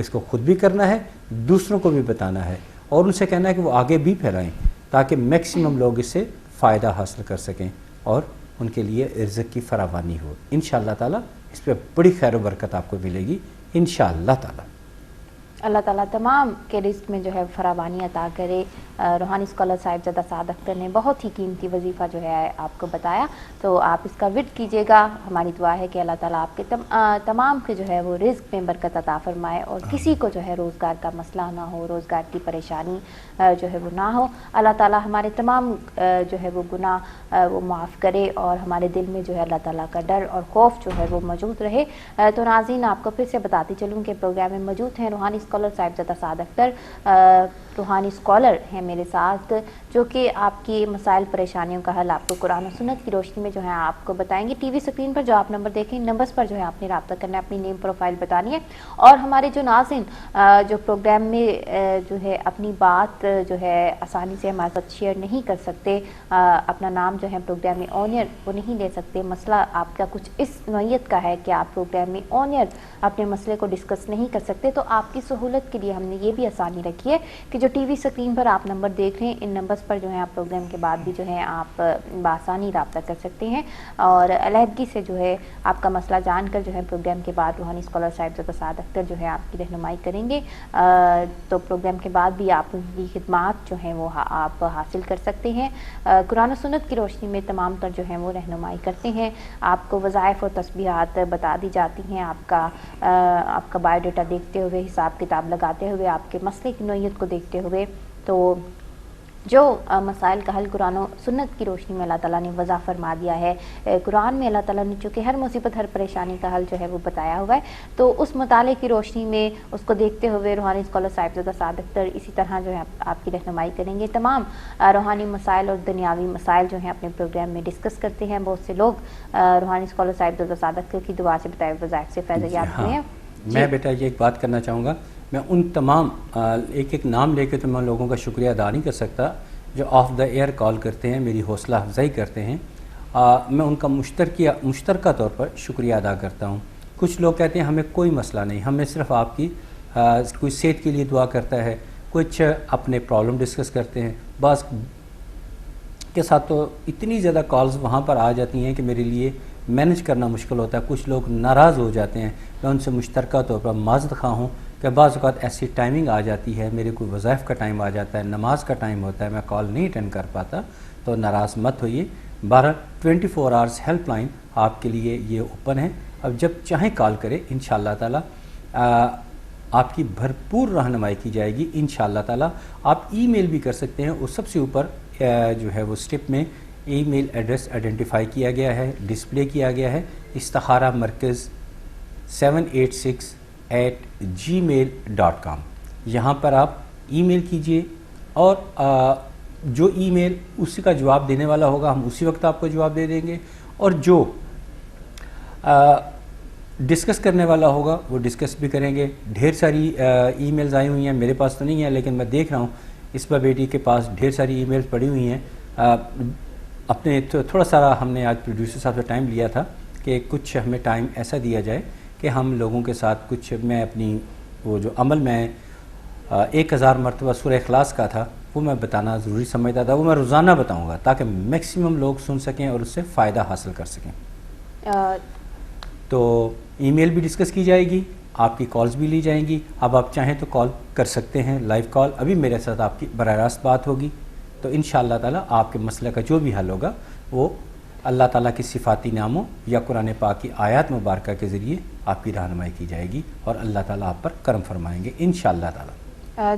اس کو خود بھی کرنا ہے، دوسروں کو بھی بتانا ہے اور ان سے کہنا ہے کہ وہ آگے بھی پھیلائیں تاکہ میکسیمم لوگ اس سے فائدہ حاصل کر سکیں اور ان کے لیے رزق کی فراوانی ہو۔ انشاءاللہ تعالیٰ اس پہ بڑی خیر و برکت آپ کو ملے گی انشاءاللہ تعالیٰ۔ اللہ تعالیٰ تمام کے رزق میں جو ہے فراوانی عطا کرے۔ روحانی اسکالر صاحبزادہ سعد اختر نے بہت ہی قیمتی وظیفہ جو ہے آپ کو بتایا، تو آپ اس کا ورد کیجیے گا۔ ہماری دعا ہے کہ اللہ تعالیٰ آپ کے تمام کے جو ہے وہ رزق میں برکت عطا فرمائے اور کسی کو جو ہے روزگار کا مسئلہ نہ ہو، روزگار کی پریشانی جو ہے وہ نہ ہو۔ اللہ تعالیٰ ہمارے تمام جو ہے وہ گناہ وہ معاف کرے اور ہمارے دل میں جو ہے اللہ تعالیٰ کا ڈر اور خوف جو ہے وہ موجود رہے۔ تو ناظرین، آپ کو پھر سے بتاتی چلوں کہ پروگرام میں موجود ہیں روحانی اسکالر صاحبزادہ سعد اختر، روحانی اسکالر ہیں میرے ساتھ، جو کہ آپ کی مسائل پریشانیوں کا حل آپ کو قرآن و سنت کی روشنی میں جو ہے آپ کو بتائیں گے۔ ٹی وی اسکرین پر جو آپ نمبر دیکھیں، نمبرز پر جو ہے آپ نے رابطہ کرنا ہے، اپنی نیم پروفائل بتانی ہے اور ہمارے جو ناظرین جو پروگرام میں جو ہے اپنی بات جو ہے آسانی سے ہمارے ساتھ شیئر نہیں کر سکتے، اپنا نام جو ہے پروگرام میں آن ایئر وہ نہیں لے سکتے، مسئلہ آپ کا کچھ اس نوعیت کا ہے کہ آپ پروگرام میں آن ایئر اپنے مسئلے کو ڈسکس نہیں کر سکتے، تو آپ کی سہولت کے لیے ہم نے یہ بھی آسانی رکھی ہے کہ جو ٹی وی اسکرین پر آپ نمبر دیکھ رہے ہیں، ان نمبرز پر جو ہے آپ پروگرام کے بعد بھی جو ہے آپ بآسانی رابطہ کر سکتے ہیں اور علیحدگی سے جو ہے آپ کا مسئلہ جان کر جو ہے پروگرام کے بعد روحانی اسکالر صاحبزادہ سعد اختر جو ہے آپ کی رہنمائی کریں گے۔ تو پروگرام کے بعد بھی آپ کی خدمات جو ہیں وہ آپ حاصل کر سکتے ہیں۔ قرآن و سنت کی روشنی میں تمام تر جو ہیں وہ رہنمائی کرتے ہیں، آپ کو وظائف اور تسبیحات بتا دی جاتی ہیں، آپ کا بایو ڈیٹا دیکھتے ہوئے، حساب کتاب لگاتے ہوئے، آپ کے مسئلے کی نوعیت کو دیکھتے ہوئے، تو جو مسائل کا حل قرآن و سنت کی روشنی میں اللہ تعالیٰ نے وضع فرما دیا ہے۔ قرآن میں اللہ تعالیٰ نے چونکہ ہر مصیبت، ہر پریشانی کا حل جو ہے وہ بتایا ہوا ہے، تو اس مطالعے کی روشنی میں اس کو دیکھتے ہوئے روحانی اسکالر صاحبزادہ سعد اختر اسی طرح جو ہے آپ کی رہنمائی کریں گے۔ تمام روحانی مسائل اور دنیاوی مسائل جو ہیں اپنے پروگرام میں ڈسکس کرتے ہیں۔ بہت سے لوگ روحانی اسکالر صاحبزادہ سعد اختر کی دعا سے بتائے وظائف سے فیض یاب ہوئے ہیں۔ میں بیٹا یہ ایک بات کرنا چاہوں گا، میں ان تمام ایک ایک نام لے کے تو میں لوگوں کا شکریہ ادا نہیں کر سکتا جو آف دا ایئر کال کرتے ہیں، میری حوصلہ افزائی کرتے ہیں، میں ان کا مشترکہ طور پر شکریہ ادا کرتا ہوں۔ کچھ لوگ کہتے ہیں ہمیں کوئی مسئلہ نہیں، ہمیں صرف آپ کی کوئی صحت کے لیے دعا کرتا ہے، کچھ اپنے پرابلم ڈسکس کرتے ہیں۔ بعض کے ساتھ تو اتنی زیادہ کالز وہاں پر آ جاتی ہیں کہ میرے لیے مینج کرنا مشکل ہوتا ہے، کچھ لوگ ناراض ہو جاتے ہیں۔ میں ان سے مشترکہ طور پر معذرت خواہ ہوں کہ بعض اوقات ایسی ٹائمنگ آ جاتی ہے، میرے کوئی وظائف کا ٹائم آ جاتا ہے، نماز کا ٹائم ہوتا ہے، میں کال نہیں اٹینڈ کر پاتا، تو ناراض مت ہوئیے۔ 24 آورز ہیلپ لائن آپ کے لیے یہ اوپن ہے، اب جب چاہیں کال کریں، انشاءاللہ تعالی آپ کی بھرپور رہنمائی کی جائے گی انشاءاللہ تعالی۔ آپ ای میل بھی کر سکتے ہیں، اور سب سے اوپر جو ہے وہ اسٹپ میں ای میل ایڈریس آئیڈینٹیفائی کیا گیا ہے، ڈسپلے کیا گیا ہے، استخارہ مرکز 786@gmail.com۔ یہاں پر آپ ای میل کیجئے اور جو ای میل اسی کا جواب دینے والا ہوگا ہم اسی وقت آپ کو جواب دے دیں گے، اور جو ڈسکس کرنے والا ہوگا وہ ڈسکس بھی کریں گے۔ ڈھیر ساری ای میلز آئی ہوئی ہیں، میرے پاس تو نہیں ہے لیکن میں دیکھ رہا ہوں اسبا بیٹی کے پاس ڈھیر ساری ای میلز پڑی ہوئی ہیں۔ اپنے تھوڑا سارا ہم نے آج پروڈیوسر صاحب سے ٹائم لیا تھا کہ کچھ ہمیں ٹائم ایسا دیا جائے کہ ہم لوگوں کے ساتھ کچھ، میں اپنی وہ جو عمل میں 1000 مرتبہ سورہ اخلاص کا تھا وہ میں بتانا ضروری سمجھتا تھا، وہ میں روزانہ بتاؤں گا تاکہ میکسیمم لوگ سن سکیں اور اس سے فائدہ حاصل کر سکیں۔ تو ای میل بھی ڈسکس کی جائے گی، آپ کی کالز بھی لی جائیں گی۔ اب آپ چاہیں تو کال کر سکتے ہیں، لائیو کال، ابھی میرے ساتھ آپ کی براہ راست بات ہوگی، تو انشاءاللہ تعالی آپ کے مسئلے کا جو بھی حل ہوگا وہ اللہ تعالیٰ کی صفاتی ناموں یا قرآن پاک کی آیات مبارکہ کے ذریعے آپ کی رہنمائی کی جائے گی، اور اللہ تعالیٰ آپ پر کرم فرمائیں گے انشاءاللہ تعالی۔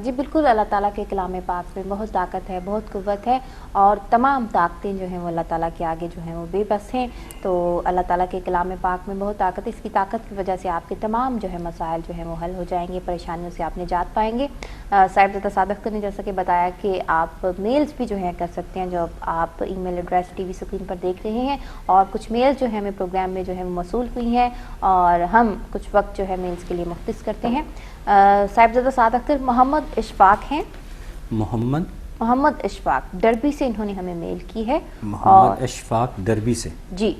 جی بالکل، اللہ تعالیٰ کے کلام پاک میں بہت طاقت ہے، بہت قوت ہے، اور تمام طاقتیں جو ہیں وہ اللہ تعالیٰ کے آگے جو ہیں وہ بے بس ہیں۔ تو اللہ تعالیٰ کے کلام پاک میں بہت طاقت ہے، اس کی طاقت کی وجہ سے آپ کے تمام جو ہے مسائل جو ہیں وہ حل ہو جائیں گے، پریشانیوں سے آپ نجات پائیں گے۔ صاحبزادہ سعد اختر نے جیسا کہ بتایا کہ آپ میلز بھی جو ہیں کر سکتے ہیں، جو آپ email address TV screen پر دیکھ رہے ہیں، اور کچھ میلز جو ہیں ہمیں پروگرام میں جو ہے موصول ہوئی ہیں، اور ہم کچھ وقت جو ہے میلز کے لیے مختص کرتے ہیں۔ صاحبزادہ سعد اختر محمد اشفاق ہیں، محمد اشفاق ڈربی سے انہوں نے ہمیں میل کی ہے، محمد اشفاق ڈربی سے، جی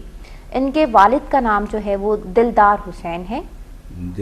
ان کے والد کا نام جو ہے وہ دلدار حسین ہے،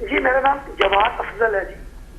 جی میرا نام جواد افضل ہے جی.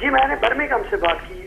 جی میں نے برمنگھم سے بات کی ہے.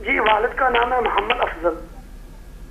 جی والد کا نام ہے محمد افضل.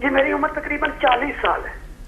جی میری عمر تقریباً 40 سال ہے.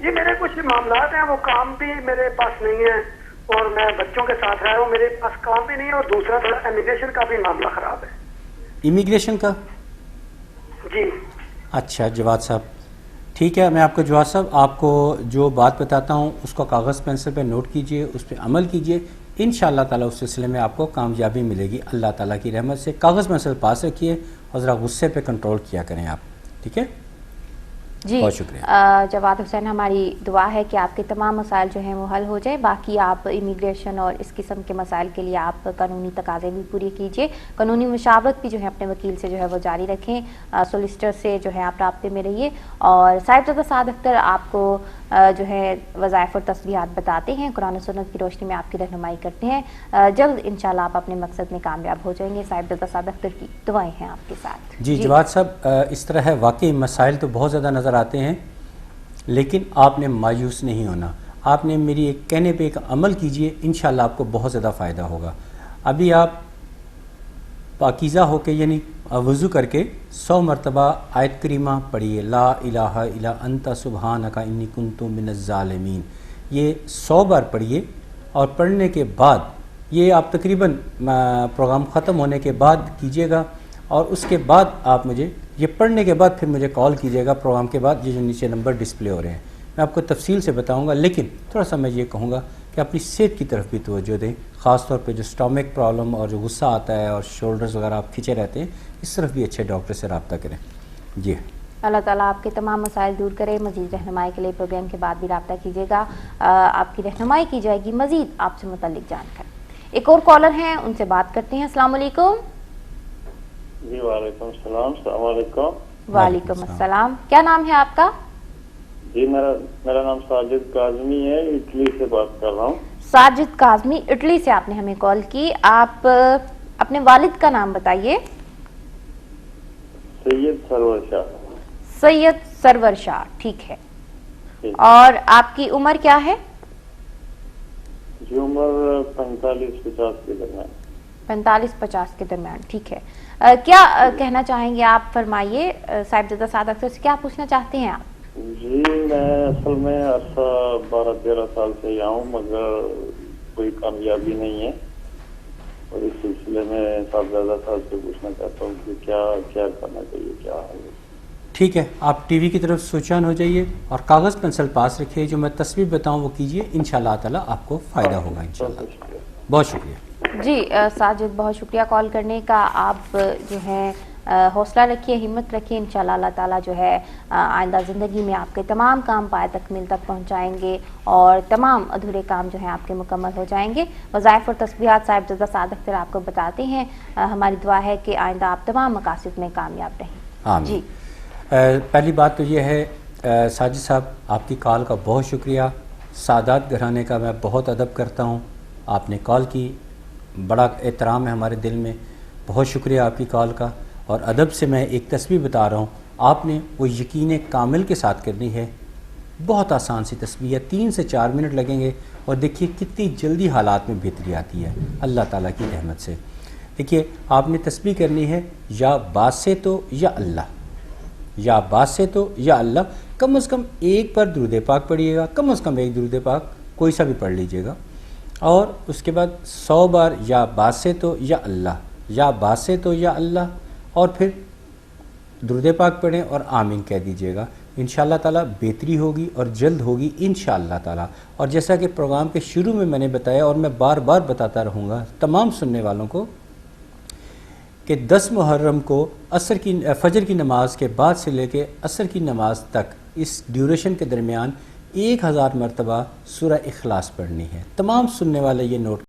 جی میرے کچھ معاملات ہیں, وہ کام بھی میرے پاس نہیں ہے اور میں بچوں کے ساتھ رہ رہا ہوں, میرے پاس کام بھی نہیں ہے, اور دوسرا تھوڑا امیگریشن کا بھی معاملہ خراب ہے. امیگریشن کا؟ جی اچھا جواد صاحب, ٹھیک ہے. میں آپ کو جواد صاحب آپ کو جو بات بتاتا ہوں اس کو کاغذ پینسل پہ نوٹ کیجئے, اس پہ عمل کیجئے. انشاءاللہ تعالیٰ اس سلسلے میں آپ کو کامیابی ملے گی اللہ تعالیٰ کی رحمت سے. کاغذ پینسل پاس رکھیے اور ذرا غصے پہ کنٹرول کیا کریں آپ, ٹھیک ہے. جی بہت شکریہ. جواد حسین, ہماری دعا ہے کہ آپ کے تمام مسائل جو ہیں وہ حل ہو جائے. باقی آپ امیگریشن اور اس قسم کے مسائل کے لیے آپ قانونی تقاضے بھی پوری کیجیے. قانونی مشاورت بھی جو ہے اپنے وکیل سے جو ہے وہ جاری رکھیں. سولیسٹر سے جو ہے آپ رابطے میں رہیے. اور صاحبزادہ سعد اختر آپ کو جو ہے وظائف اور تسبیحات بتاتے ہیں, قرآن و سنت کی روشنی میں آپ کی رہنمائی کرتے ہیں. جلد انشاءاللہ آپ اپنے مقصد میں کامیاب ہو جائیں گے. صاحبزادہ سعد اختر کی دعائیں ہیں آپ کے ساتھ. جی جواد صاحب, اس طرح ہے, واقعی مسائل تو بہت زیادہ نظر آتے ہیں, لیکن آپ نے مایوس نہیں ہونا. آپ نے میری ایک کہنے پہ ایک عمل کیجئے, انشاءاللہ آپ کو بہت زیادہ فائدہ ہوگا. ابھی آپ پاکیزہ ہو کے یعنی وضو کر کے 100 مرتبہ آیت کریمہ پڑھیے, لا الہ الا انت سبحانک انی کنت من الظالمین. یہ 100 بار پڑھیے, اور پڑھنے کے بعد یہ آپ تقریباً پروگرام ختم ہونے کے بعد کیجیے گا, اور اس کے بعد آپ مجھے یہ پڑھنے کے بعد پھر مجھے کال کیجیے گا پروگرام کے بعد. یہ جو نیچے نمبر ڈسپلے ہو رہے ہیں میں آپ کو تفصیل سے بتاؤں گا, لیکن تھوڑا سا میں یہ کہوں گا کہ اپنی صحت کی طرف بھی توجہ دیں, خاص طور پہ جو اسٹامک پرابلم اور جو غصہ آتا ہے اور شولڈرز وغیرہ آپ کھینچے رہتے ہیں, اس طرف بھی اچھے ڈاکٹر سے رابطہ کریں. جی اللہ تعالیٰ آپ کے تمام مسائل دور کرے. مزید رہنمائی کے لیے پروگرام کے بعد بھی رابطہ کیجیے گا, آپ کی رہنمائی کی جائے گی مزید آپ سے متعلق جان کر. ایک اور کالر ہیں, ان سے بات کرتے ہیں. السلام علیکم. جی وعلیکم السلام. السلام علیکم. وعلیکم السلام. کیا نام ہے آپ کا؟ جی میرا نام ساجد کاظمی ہے, اٹلی سے بات کر رہا ہوں. ساجد کاظمی, اٹلی سے آپ نے ہمیں کال کی. آپ اپنے والد کا نام بتائیے. سید سرور شاہ. سید سرور شاہ, ٹھیک ہے. اور آپ کی عمر کیا ہے؟ جی عمر 45-50 کے درمیان. 45-50 کے درمیان, ٹھیک ہے. کیا کہنا چاہیں گے آپ, فرمائیے. صاحبزادہ سعد اختر سے کیا پوچھنا چاہتے ہیں آپ؟ جی میں اصل میں عرصہ 12-13 سال سے یہاں ہوں, مگر کوئی کامیابی نہیں ہے, اور اس سلسلے میں صاحبزادہ صاحب سے پوچھنا چاہتا ہوں کہ کیا کرنا چاہیے, کیا حل ہے. ٹھیک ہے, آپ ٹی وی کی طرف سوئچ آن ہو جائیے اور کاغذ پینسل پاس رکھیے. جو میں تصویر بتاؤں وہ کیجیے, انشاءاللہ تعالیٰ آپ کو فائدہ ہوگا انشاءاللہ. بہت شکریہ. جی ساجد, بہت شکریہ کال کرنے کا. آپ جو ہے حوصلہ رکھیے, ہمت رکھیے. انشاءاللہ اللہ تعالیٰ جو ہے آئندہ زندگی میں آپ کے تمام کام پائے تکمیل تک پہنچائیں گے, اور تمام ادھورے کام جو ہیں آپ کے مکمل ہو جائیں گے. وظائف اور تسبیحات صاحبزادہ سعد اختر آپ کو بتاتے ہیں. ہماری دعا ہے کہ آئندہ آپ تمام مقاصد میں کامیاب رہیں. آمین. جی پہلی بات تو یہ ہے ساجد صاحب, آپ کی کال کا بہت شکریہ. سادات گھرانے کا میں بہت ادب کرتا ہوں. آپ نے کال کی, بڑا احترام ہے ہمارے دل میں. بہت شکریہ آپ کی کال کا. اور ادب سے میں ایک تسبیح بتا رہا ہوں, آپ نے وہ یقین کامل کے ساتھ کرنی ہے. بہت آسان سی تسبیح ہے, 3 سے 4 منٹ لگیں گے, اور دیکھیے کتنی جلدی حالات میں بہتری آتی ہے اللہ تعالیٰ کی رحمت سے. دیکھیے آپ نے تسبیح کرنی ہے, یا باسے تو یا اللہ, یا باسے تو یا اللہ. کم از کم ایک پر درود پاک پڑھیے گا, کم از کم ایک درود پاک کوئی سا بھی پڑھ لیجئے گا. اور اس کے بعد 100 بار یا باسے تو یا اللہ, یا باسے تو یا اللہ, اور پھر درود پاک پڑھیں اور آمین کہہ دیجئے گا. انشاءاللہ تعالیٰ بہتری ہوگی اور جلد ہوگی انشاءاللہ تعالیٰ. اور جیسا کہ پروگرام کے شروع میں نے بتایا, اور میں بار بار بتاتا رہوں گا تمام سننے والوں کو, کہ 10 محرم کو فجر کی نماز کے بعد سے لے کے عصر کی نماز تک اس ڈیوریشن کے درمیان 1000 مرتبہ سورہ اخلاص پڑھنی ہے. تمام سننے والے یہ نوٹ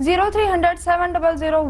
0300 700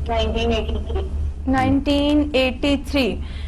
1983। 1983।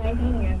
19 years।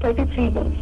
33।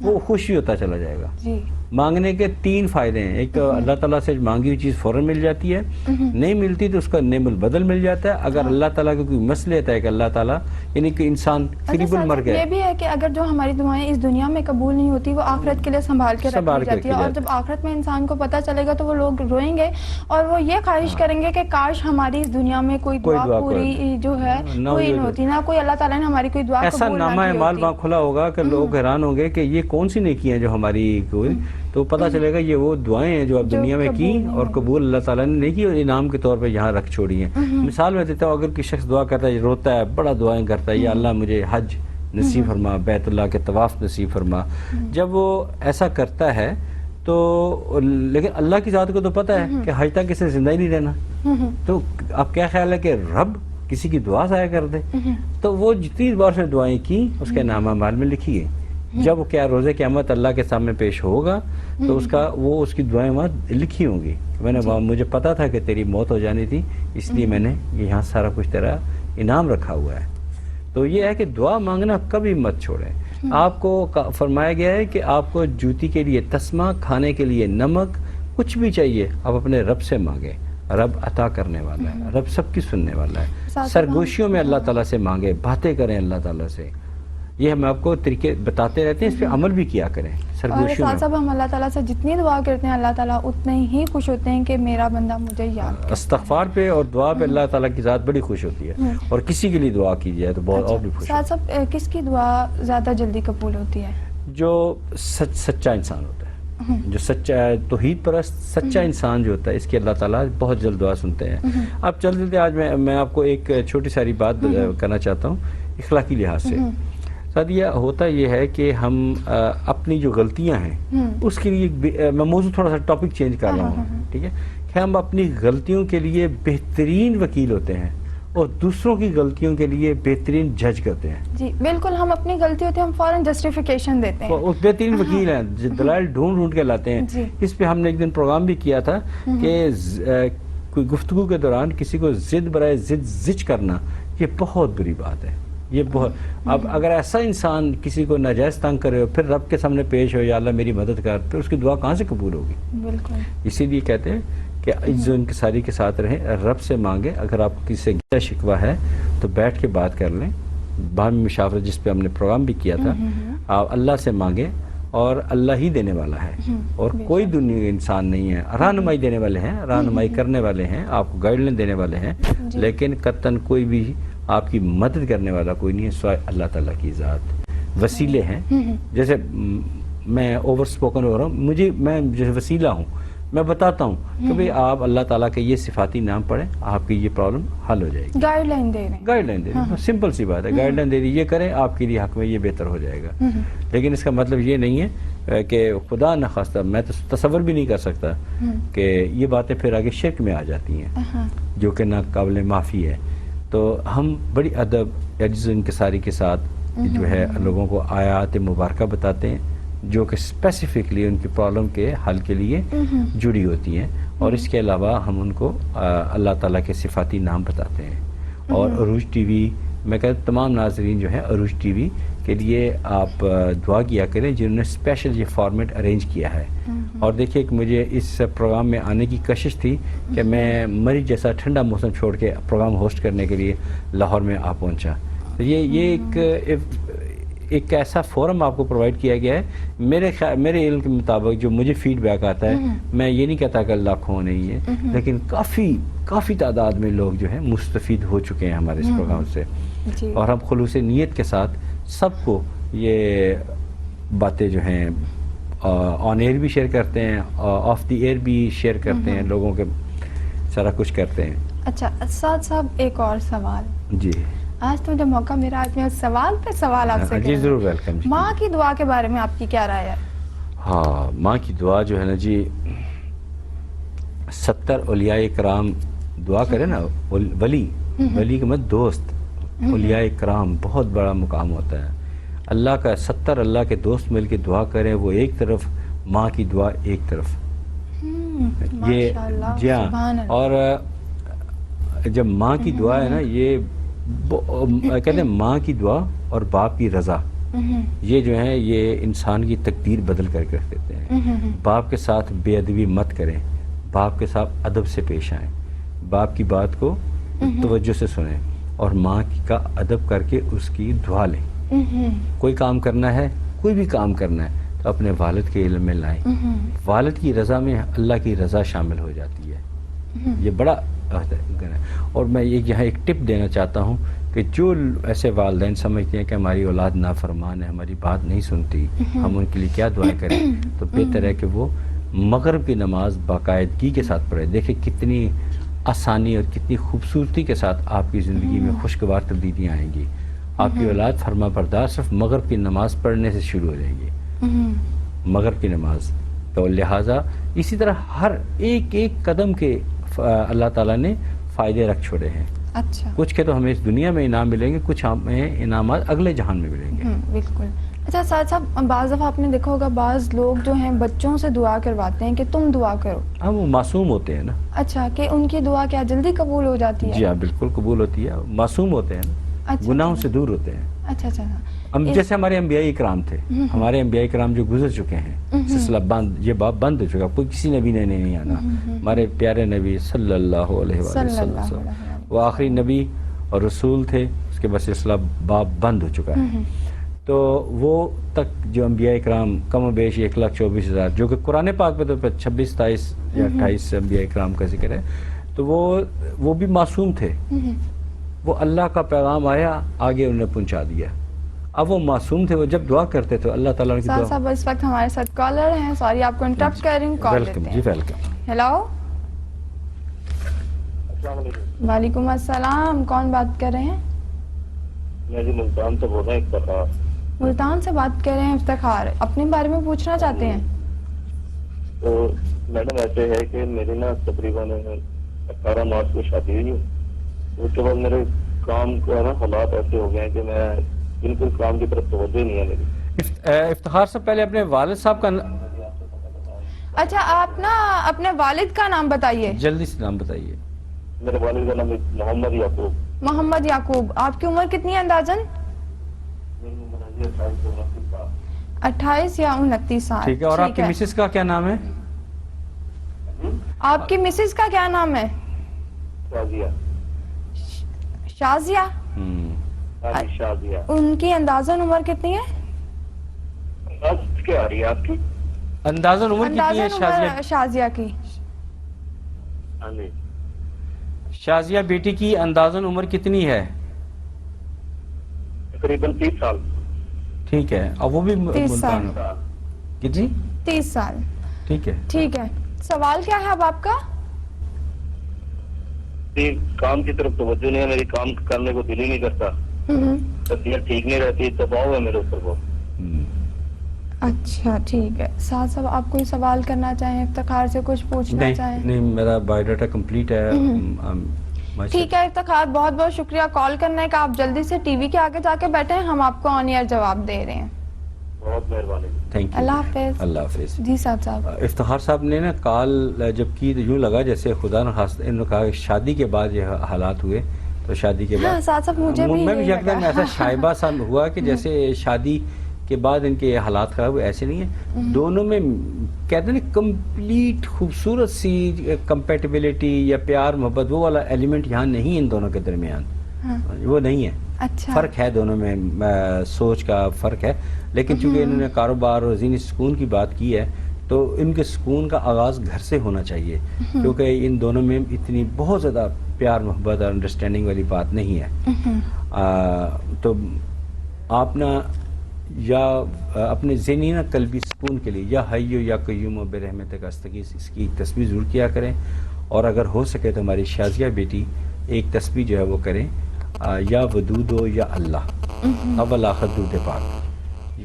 وہ خوشی ہوتا چلا جائے گا. جی مانگنے کے 3 فائدے ہیں. ایک تو اللہ تعالیٰ سے مانگی ہوئی چیز فوراً مل جاتی ہے, نہیں ملتی تو اس کا نعم البدل مل جاتا ہے. اگر اللہ تعالیٰ کا کوئی مسئلہ ہے کہ اللہ تعالیٰ یعنی کہ انسان قریب مر گیا, یہ بھی ہے کہ اگر جو ہماری دعائیں اس دنیا میں قبول نہیں ہوتی وہ آخرت کے لیے سنبھال کے رکھی جاتی ہے, اور جب آخرت میں انسان کو پتہ چلے گا تو وہ لوگ روئیں گے اور وہ یہ خواہش کریں گے کہ کاش ہماری اس دنیا میں کوئی دعا پوری جو ہے کوئی نہیں ہوتی, نہ کوئی اللہ تعالیٰ نے ہماری کوئی دعا ایسا نامہ اعمال وہاں کھلا ہوگا کہ لوگ حیران ہوں گے کہ یہ کون سی نیکی ہیں جو ہماری کوئی, تو پتہ چلے گا یہ وہ دعائیں ہیں جو آپ دنیا میں کی اور قبول اللہ تعالیٰ نے نہیں کی اور انعام کے طور پہ یہاں رکھ چھوڑی ہیں. مثال میں دیتا ہوں, اگر کوئی شخص دعا کرتا ہے, روتا ہے, بڑا دعائیں کرتا ہے, یا اللہ مجھے حج نصیب فرما, بیت اللہ کے طواف نصیب فرما, جب وہ ایسا کرتا ہے تو لیکن اللہ کی ذات کو تو پتہ ہے کہ حج تک اسے زندہ ہی نہیں رہنا, تو اب کیا خیال ہے کہ رب کسی کی دعا ضائع کر دے؟ تو وہ جتنی بار سے دعائیں کی اس کے نامہ اعمال میں لکھی گئی. جب وہ کیا روزے قیامت اللہ کے سامنے پیش ہوگا تو اس کی دعائیں وہاں لکھی ہوں گی. میں نے مجھے پتا تھا کہ تیری موت ہو جانی تھی, اس لیے میں نے یہاں سارا کچھ تیرا انعام رکھا ہوا ہے. تو یہ ہے کہ دعا مانگنا کبھی مت چھوڑیں. آپ کو فرمایا گیا ہے کہ آپ کو جوتی کے لیے تسمہ, کھانے کے لیے نمک, کچھ بھی چاہیے آپ اپنے رب سے مانگیں. رب عطا کرنے والا ہے, رب سب کی سننے والا ہے. سرگوشیوں میں اللہ تعالیٰ سے مانگیں, باتیں کریں اللہ تعالیٰ سے. یہ ہم آپ کو طریقے بتاتے رہتے ہیں, اس پہ عمل بھی کیا کریں. اور صاحب ہم اللہ تعالیٰ سے جتنی دعا کرتے ہیں اللہ تعالیٰ اتنے ہی خوش ہوتے ہیں کہ میرا بندہ مجھے یاد کرتا ہے. استغفار پہ اور دعا پہ اللہ تعالیٰ کی ذات بڑی خوش ہوتی ہے, اور کسی کے لیے دعا کی جائے تو بہت اور بھی خوش. صاحب کس کی دعا زیادہ جلدی قبول ہوتی ہے؟ جو سچا انسان ہوتا ہے, جو سچا توحید پرست سچا انسان جو ہوتا ہے, اس کی اللہ تعالیٰ بہت جلد دعا سنتے ہیں. اب چلتے آج میں آپ کو ایک چھوٹی ساری بات کرنا چاہتا ہوں اخلاقی لحاظ سے. ساتھ ہوتا یہ ہے کہ ہم اپنی جو غلطیاں ہیں اس کے لیے, میں موضوع تھوڑا سا ٹاپک چینج کر رہا ہوں, ٹھیک ہے, کہ ہم اپنی غلطیوں کے لیے بہترین وکیل ہوتے ہیں اور دوسروں کی غلطیوں کے لیے بہترین جج کرتے ہیں. جی بالکل, ہم اپنی غلطی ہوتی ہے ہم فوراً جسٹیفیکیشن دیتے ہیں, بہترین وکیل ہیں, دلائل ڈھونڈ کے لاتے ہیں. اس پہ ہم نے ایک دن پروگرام بھی کیا تھا کہ کوئی گفتگو کے دوران کسی کو ضد برائے ضد زچ کرنا یہ بہت بری بات ہے. یہ بہت, اب اگر ایسا انسان کسی کو ناجائز تنگ کرے پھر رب کے سامنے پیش ہو یا اللہ میری مدد کر, پھر اس کی دعا کہاں سے قبول ہوگی؟ بالکل. اسی لیے کہتے ہیں کہ عجز و انکساری کے ساتھ رہیں, رب سے مانگیں. اگر آپ کسی سے گلہ شکوہ ہے تو بیٹھ کے بات کر لیں, باہمی مشاورت جس پہ ہم نے پروگرام بھی کیا تھا, آپ اللہ سے مانگیں اور اللہ ہی دینے والا ہے, اور کوئی دنیا انسان نہیں ہے. رہنمائی دینے والے ہیں, رہنمائی کرنے والے ہیں, آپ کو گائیڈ لائن دینے والے ہیں, لیکن قطعاً کوئی بھی آپ کی مدد کرنے والا کوئی نہیں ہے سوائے اللہ تعالیٰ کی ذات. وسیلے ہیں, جیسے میں اوور سپوکن ہو رہا ہوں, میں جیسے وسیلہ ہوں, میں بتاتا ہوں کہ بھئی آپ اللہ تعالیٰ کے یہ صفاتی نام پڑھیں, آپ کی یہ پرابلم حل ہو جائے گی. گائیڈ لائن دے رہے ہیں, سمپل سی بات ہے, گائیڈ لائن دے دی, یہ کریں آپ کے لیے حق میں یہ بہتر ہو جائے گا. لیکن اس کا مطلب یہ نہیں ہے کہ خدا نخواستہ, میں تو تصور بھی نہیں کر سکتا کہ یہ باتیں پھر آگے شرک میں آ جاتی ہیں جو کہ ناقابل معافی ہے. تو ہم بڑی ادب عجز و انکساری کے ساتھ جو ہے لوگوں کو آیات مبارکہ بتاتے ہیں جو کہ اسپیسیفکلی ان کی پرابلم کے حل کے لیے جڑی ہوتی ہیں, اور اس کے علاوہ ہم ان کو اللہ تعالیٰ کے صفاتی نام بتاتے ہیں. اور عروج ٹی وی, میں کہتا تمام ناظرین جو ہیں عروج ٹی وی کے لیے آپ دعا کیا کریں جنہوں نے اسپیشل یہ فارمیٹ ارینج کیا ہے. اور دیکھیے کہ مجھے اس پروگرام میں آنے کی کوشش تھی کہ میں مریض جیسا ٹھنڈا موسم چھوڑ کے پروگرام ہوسٹ کرنے کے لیے لاہور میں آ پہنچا. تو یہ ایک ایسا فورم آپ کو پرووائڈ کیا گیا ہے. میرے علم کے مطابق جو مجھے فیڈ بیک آتا ہے, میں یہ نہیں کہتا کہ لاکھوں نہیں ہے, لیکن کافی تعداد میں لوگ جو ہیں مستفید ہو چکے ہیں ہمارے اس پروگرام سے. اور ہم خلوص نیت کے ساتھ سب کو یہ باتیں جو ہیں آن ایئر بھی شیئر کرتے ہیں, آف دی ایئر بھی شیئر کرتے ہیں, لوگوں کے سارا کچھ کرتے ہیں. اچھا اسد صاحب, ایک اور سوال. جی آج تو مجھے موقع میرا, آج میں سوال پہ سوال آپ سے. جی ضرور, ویلکم. ماں کی دعا کے بارے میں آپ کی کیا رائے ہے؟ ہاں, ماں کی دعا جو ہے نا جی, 70 اولیاء کرام دعا کرے نا, ولی کا مت دوست, اولیاء کرام بہت بڑا مقام ہوتا ہے. اللہ کا 70 اللہ کے دوست مل کے دعا کریں, وہ ایک طرف, ماں کی دعا ایک طرف. یہ جی ہاں, اور جب ماں کی دعا ہے نا, یہ کہتے ہیں ماں کی دعا اور باپ کی رضا یہ جو ہیں یہ انسان کی تقدیر بدل کر کے رکھ دیتے ہیں. باپ کے ساتھ بے ادبی مت کریں, باپ کے ساتھ ادب سے پیش آئیں, باپ کی بات کو توجہ سے سنیں اور ماں کا ادب کر کے اس کی دعا لیں. کوئی کام کرنا ہے, کوئی بھی کام کرنا ہے تو اپنے والد کے علم میں لائیں. والد کی رضا میں اللہ کی رضا شامل ہو جاتی ہے. یہ بڑا ہے. اور میں یہاں ایک ٹپ دینا چاہتا ہوں کہ جو ایسے والدین سمجھتے ہیں کہ ہماری اولاد نافرمان ہے, ہماری بات نہیں سنتی, ہم ان کے لیے کیا دعائیں کریں, تو بہتر ہے کہ وہ مغرب کی نماز باقاعدگی کے ساتھ پڑھے. دیکھیں کتنی آسانی اور کتنی خوبصورتی کے ساتھ آپ کی زندگی میں خوشگوار تبدیلیاں آئیں گی. آپ کی اولاد فرما بردار صرف مغرب کی نماز پڑھنے سے شروع ہو جائے گی, مغرب کی نماز. تو لہٰذا اسی طرح ہر ایک ایک قدم کے اللہ تعالیٰ نے فائدے رکھ چھوڑے ہیں. اچھا, کچھ کے تو ہمیں اس دنیا میں انعام ملیں گے, کچھ ہمیں انعامات اگلے جہان میں ملیں گے. بالکل. اچھا سعد صاحب, بعض دفعہ آپ نے دیکھا ہوگا بعض لوگ جو ہیں بچوں سے دعا کرواتے ہیں کہ تم دعا کرو. ہاں, وہ معصوم ہوتے ہیں نا. اچھا, کہ ان کی دعا کیا جلدی قبول ہو جاتی ہے؟ جی ہاں, بالکل قبول ہوتی ہے. معصوم ہوتے ہیں نا, اچھا, گناہوں سے دور ہوتے ہیں. اچھا اچھا. ہم جیسے ہمارے انبیاء اکرام تھے, ہمارے انبیاء اکرام جو گزر چکے ہیں, سلسلہ بند, یہ باب بند ہو چکا, کوئی کسی نبی نے نہیں آنا. ہمارے پیارے نبی صلی اللہ علیہ وسلم وہ آخری نبی اور رسول تھے, اس کے بعد سلسلہ باب بند ہو چکا ہے. تو وہ تک جو انبیاء اکرام کم و بیش 1,24,000 جو کہ قرآن پاک میں تو 26, 27 یا 28 انبیاء اکرام کا ذکر ہے, تو وہ بھی معصوم تھے. وہ اللہ کا پیغام آیا, آگے انہیں پہنچا دیا. اب وہ معصوم تھے, وہ جب دعا کرتے تھے اللہ تعالیٰ کی دعا. صاحب اس وقت ہمارے ساتھ کالر ہیں, سوری آپ کو انٹرپٹ کر رہی ہوں, کال لیتے ہیں. جی ویلکم. ہیلو, وعلیکم السلام, کون بات کر رہے ہیں؟ میں جی ملتان سے بول رہا ہوں. افتخار. ملتان سے بات کر رہے ہیں افتخار, اپنے بارے میں پوچھنا چاہتے ہیں؟ تو میڈم ایسے ہے کہ میری نا تقریباً 18 مارچ کو شادی ہوئی. اس کے بعد میرے کام کا نا حالات ایسے ہو گئے ہیں کہ میں بالکل کام کی طرف توجہ نہیں ہے میری. افتخار سے پہلے اپنے والد صاحب کا اچھا, آپ نا اپنے والد کا نام بتائیے. جلدی سے نام بتائیے. میرے والد کا نام محمد یعقوب. محمد یعقوب. آپ کی عمر کتنی ہے اندازاً؟ 28 یا 29 سال. ٹھیک ہے. اور آپ کی مسز کا کیا نام ہے؟ آپ کی مسز کا کیا نام ہے؟ شازیہ. شازیہ. شازیہ. ان کی اندازاً عمر کتنی ہے؟ کیا آ رہی ہے آپ کی اندازاً عمر کتنی ہے شازیہ کی؟ شازیہ بیٹی کی اندازاً عمر کتنی ہے؟ تقریباً 30 سال. ٹھیک ہے. اب وہ بھی 30 سال. کتنی؟ 30 سال. ٹھیک ہے. ٹھیک ہے. سوال کیا ہے اب آپ کا؟ کام کی طرف توجہ نہیں ہے میری, کام کرنے کو دل ہی نہیں کرتا, طبیعت ٹھیک نہیں رہتی, دباؤ ہے میرے اوپر بہت. اچھا ٹھیک ہے. ساتھ صاحب آپ کوئی سوال کرنا چاہیں, افتخار سے کچھ پوچھنا چاہیں؟ نہیں, میرا بایو ڈاٹا کمپلیٹ ہے. ٹھیک ہے افتخار, بہت بہت شکریہ کال کرنے کا. آپ جلدی سے ٹی وی کے آگے جا کے بیٹھے ہیں, ہم آپ کو آن ایئر جواب دے رہے ہیں. بہت مہربانی. Thank you. اللہ حافظ. اللہ حافظ. جی صاحب. افتخار صاحب نے نا کال جب کی تو یوں لگا جیسے خدا نخواستہ انہوں نے کہا کہ شادی کے بعد یہ حالات ہوئے, تو شادی کے بعد صاحب مجھے بھی یکدم ایسا شائبہ سا ہوا کہ جیسے شادی کے بعد ان کے حالات خراب ہوئے. ایسے نہیں ہیں, دونوں میں کہتے ہیں کمپلیٹ خوبصورت سی کمپیٹیبلٹی یا پیار محبت وہ والا ایلیمنٹ یہاں نہیں ان دونوں کے درمیان, وہ نہیں ہے. اچھا. فرق ہے دونوں میں, سوچ کا فرق ہے. لیکن چونکہ انہوں نے کاروبار اور ذہنی سکون کی بات کی ہے, تو ان کے سکون کا آغاز گھر سے ہونا چاہیے, کیونکہ ان دونوں میں اتنی بہت زیادہ پیار محبت اور انڈرسٹینڈنگ والی بات نہیں ہے. تو آپ نا یا اپنے ذہنی نا قلبی سکون کے لیے یا حیو یا قیوم و برحمتک استغیث اس کی تسبیح ضرور کیا کریں. اور اگر ہو سکے تو ہماری شازیہ بیٹی ایک تسبیح جو ہے وہ کریں, یا ودودو یا اللہ اول آخر درود پاک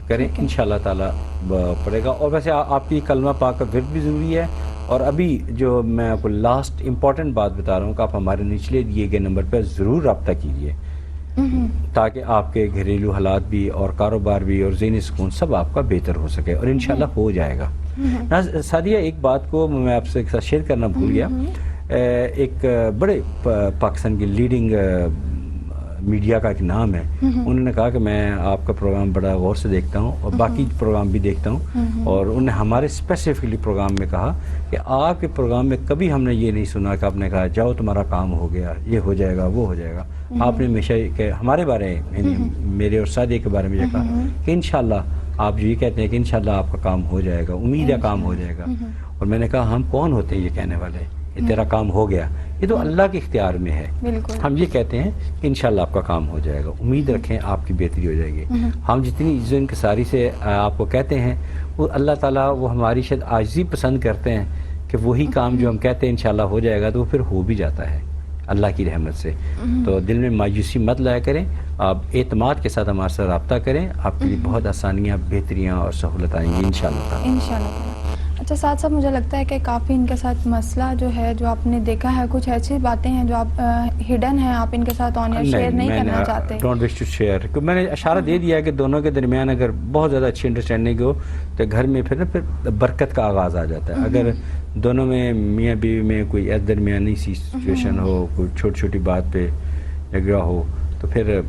کریں, انشاءاللہ تعالیٰ پڑے گا. اور ویسے آپ کی کلمہ پاک کا ورد بھی ضروری ہے. اور ابھی جو میں آپ کو لاسٹ امپورٹنٹ بات بتا رہا ہوں کہ آپ ہمارے نچلے دیے گئے نمبر پر ضرور رابطہ کیجیے, تاکہ آپ کے گھریلو حالات بھی اور کاروبار بھی اور ذہنی سکون سب آپ کا بہتر ہو سکے, اور انشاءاللہ ہو جائے گا. سعدیہ, ایک بات کو میں آپ سے ایک ساتھ شیئر کرنا بھول گیا. ایک بڑے پاکستان کی لیڈنگ میڈیا کا ایک نام ہے، انہوں نے کہا کہ میں آپ کا پروگرام بڑا غور سے دیکھتا ہوں اور باقی پروگرام بھی دیکھتا ہوں، اور انہوں نے ہمارے اسپیسیفکلی پروگرام میں کہا کہ آپ کے پروگرام میں کبھی ہم نے یہ نہیں سنا کہ آپ نے کہا جاؤ تمہارا کام ہو گیا، یہ ہو جائے گا وہ ہو جائے گا. آپ نے ہمیشہ کہ ہمارے بارے میں، میرے اور سعدیہ کے بارے میں یہ کہا کہ انشاءاللہ آپ جو یہ کہتے ہیں کہ انشاءاللہ آپ کا کام ہو جائے گا، امید ہے کام ہو جائے گا. اور میں نے کہا ہم کون ہوتے ہیں یہ کہنے والے، یہ تیرا کام ہو گیا، یہ تو اللہ کے اختیار میں ہے. ہم یہ کہتے ہیں کہ انشاءاللہ آپ کا کام ہو جائے گا، امید رکھیں آپ کی بہتری ہو جائے گی. ہم جتنی عزت انکساری سے آپ کو کہتے ہیں، وہ اللہ تعالیٰ وہ ہماری شاید عاجزی پسند کرتے ہیں کہ وہی کام جو ہم کہتے ہیں انشاءاللہ ہو جائے گا تو وہ پھر ہو بھی جاتا ہے اللہ کی رحمت سے. تو دل میں مایوسی مت لایا کریں، آپ اعتماد کے ساتھ ہمارے ساتھ رابطہ کریں، آپ کے لیے بہت آسانیاں، بہتریاں اور سہولت آئیں گی انشاءاللہ. اچھا ساتھ صاحب، مجھے لگتا ہے کہ کافی ان کے ساتھ مسئلہ جو ہے جو آپ نے دیکھا ہے، کچھ ایسی باتیں ہیں جو آپ ہڈن ہیں، آپ ان کے ساتھ آن ایئر شیئر نہیں کرنا چاہتے. Don't wish to share. میں نے اشارہ دے دیا ہے کہ دونوں کے درمیان اگر بہت زیادہ اچھی انڈرسٹینڈنگ ہو تو گھر میں پھر برکت کا آغاز آ جاتا ہے. اگر دونوں میں میاں بیوی میں کوئی درمیانی سی سچویشن ہو، کوئی چھوٹی چھوٹی بات پہ جھگڑا ہو، تو پھر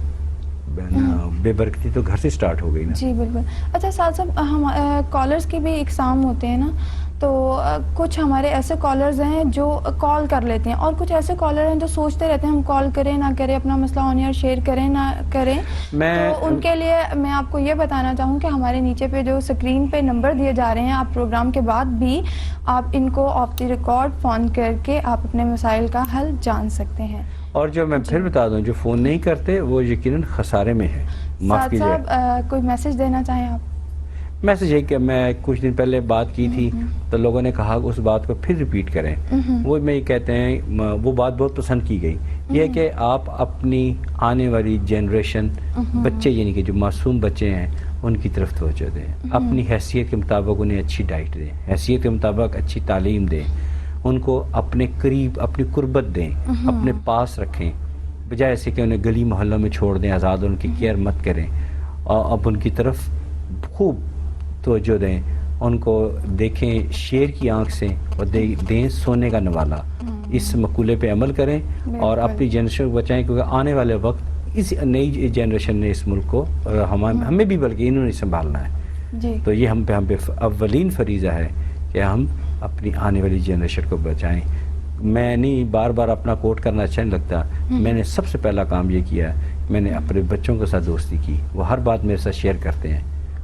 بے برکتی تو گھر سے سٹارٹ ہو گئی نا. جی بالکل. اچھا ساتھ صاحب، ہم کالرز کے بھی اقسام ہوتے ہیں نا، تو کچھ ہمارے ایسے کالرز ہیں جو کال کر لیتے ہیں، اور کچھ ایسے کالر ہیں جو سوچتے رہتے ہیں ہم کال کریں نہ کریں، اپنا مسئلہ آن ایئر شیئر کریں نہ کریں. تو ان کے لیے میں آپ کو یہ بتانا چاہوں کہ ہمارے نیچے پہ جو اسکرین پہ نمبر دیے جا رہے ہیں، آپ پروگرام کے بعد بھی آپ ان کو آف دی ریکارڈ فون کر کے آپ اپنے مسائل کا حل جان سکتے ہیں. اور جو میں پھر بتا دوں، جو فون نہیں کرتے وہ یقیناً خسارے میں ہے. ساتھ صاحب کوئی میسج دینا چاہیں آپ؟ میسج ہے کہ میں کچھ دن پہلے بات کی تھی تو لوگوں نے کہا کہ اس بات کو پھر ریپیٹ کریں. وہ میں یہ کہتے ہیں، وہ بات بہت پسند کی گئی، یہ کہ آپ اپنی آنے والی جنریشن بچے، یعنی کہ جو معصوم بچے ہیں، ان کی طرف توجہ دیں. اپنی حیثیت کے مطابق انہیں اچھی ڈائٹ دیں، حیثیت کے مطابق اچھی تعلیم دیں، ان کو اپنے قریب اپنی قربت دیں، اپنے پاس رکھیں، بجائے ایسے کہ انہیں گلی محلوں میں چھوڑ دیں آزاد، ان کی کیئر مت کریں. اور اب ان کی طرف خوب توجہ دیں، ان کو دیکھیں شیر کی آنکھ سے اور دیں سونے کا نوالا. اس مقولے پہ عمل کریں اور اپنی جنریشن کو بچائیں، کیونکہ آنے والے وقت اس نئی جنریشن نے اس ملک کو، ہمیں بھی بلکہ انہوں نے سنبھالنا ہے. تو یہ ہم پہ اولین فریضہ ہے کہ ہم اپنی آنے والی جنریشن کو بچائیں. میں نہیں بار بار اپنا کوٹ کرنا اچھا نہیں لگتا، میں نے سب سے پہلا کام یہ کیا، میں نے اپنے بچوں کے ساتھ دوستی کی. وہ ہر بات میرے ساتھ شیئر کرتے ہیں،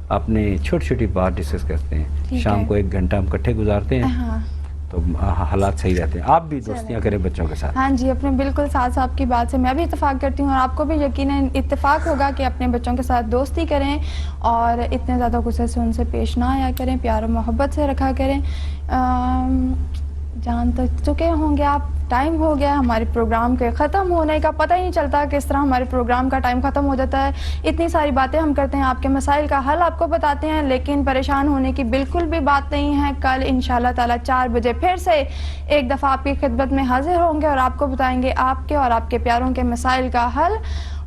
اپنے چھوٹی چھوٹی بات ڈسکس کرتے ہیں. شام کو 1 گھنٹہ ہم کٹھے گزارتے ہیں تو حالات صحیح رہتے ہیں. آپ بھی دوستیاں کریں بچوں کے ساتھ. ہاں جی، اپنے بالکل ساتھ صاحب کی بات سے میں بھی اتفاق کرتی ہوں، اور آپ کو بھی یقیناً اتفاق ہوگا کہ اپنے بچوں کے ساتھ دوستی کریں اور اتنے زیادہ غصے سے ان سے پیش نہ آیا کریں، پیار و محبت سے رکھا کریں. جان تک چکے ہوں گے آپ، ٹائم ہو گیا ہمارے پروگرام کے ختم ہونے کا. پتہ ہی نہیں چلتا کس طرح ہمارے پروگرام کا ٹائم ختم ہو جاتا ہے. اتنی ساری باتیں ہم کرتے ہیں، آپ کے مسائل کا حل آپ کو بتاتے ہیں، لیکن پریشان ہونے کی بالکل بھی بات نہیں ہے. کل انشاءاللہ تعالی 4 بجے پھر سے ایک دفعہ آپ کی خدمت میں حاضر ہوں گے اور آپ کو بتائیں گے آپ کے اور آپ کے پیاروں کے مسائل کا حل.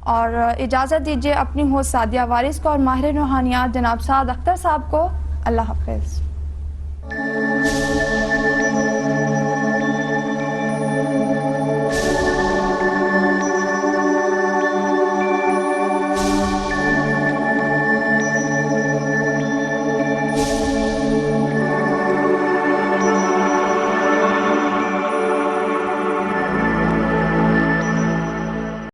اور اجازت دیجیے اپنی ہوسٹ سعدیہ وارث کو اور ماہر روحانیات جناب سعد اختر صاحب کو. اللہ حافظ.